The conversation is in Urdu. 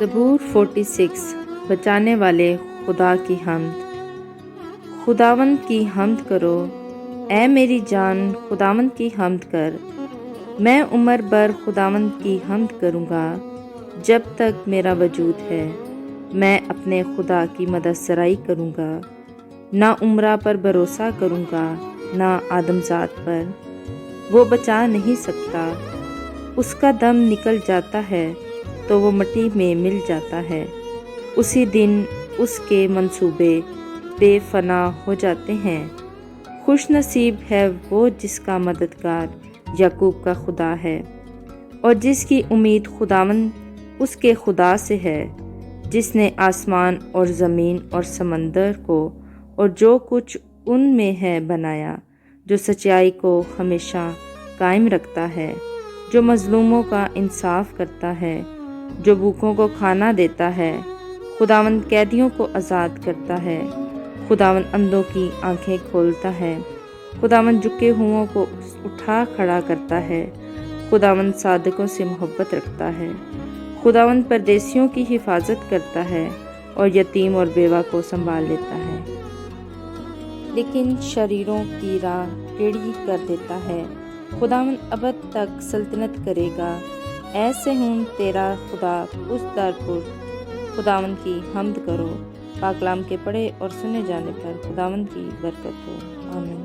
زبور 46 بچانے والے خدا کی حمد۔ خداوند کی حمد کرو، اے میری جان خداوند کی حمد کر۔ میں عمر بھر خداوند کی حمد کروں گا جب تک میرا وجود ہے۔ میں اپنے خدا کی مدد سرائی کروں گا، نہ عمرہ پر بھروسہ کروں گا نہ آدم ذات پر۔ وہ بچا نہیں سکتا، اس کا دم نکل جاتا ہے تو وہ مٹی میں مل جاتا ہے۔ اسی دن اس کے منصوبے بے فنا ہو جاتے ہیں۔ خوش نصیب ہے وہ جس کا مددگار یعقوب کا خدا ہے، اور جس کی امید خداوند اس کے خدا سے ہے، جس نے آسمان اور زمین اور سمندر کو اور جو کچھ ان میں ہے بنایا، جو سچائی کو ہمیشہ قائم رکھتا ہے، جو مظلوموں کا انصاف کرتا ہے، جو بھوکوں کو کھانا دیتا ہے۔ خداوند قیدیوں کو آزاد کرتا ہے، خداوند اندھوں کی آنکھیں کھولتا ہے، خداوند جھکے ہوئوں کو اٹھا کھڑا کرتا ہے، خداوند صادقوں سے محبت رکھتا ہے، خداوند پردیسیوں کی حفاظت کرتا ہے اور یتیم اور بیوہ کو سنبھال لیتا ہے، لیکن شریروں کی راہ ٹیڑھی کر دیتا ہے۔ خداوند ابد تک سلطنت کرے گا۔ اے صہیون تیرا خدا پشت در پشت خداوند کی حمد کرو۔ پاک کلام کے پڑھے اور سنے جانے پر خداوند کی برکت ہو، آمین۔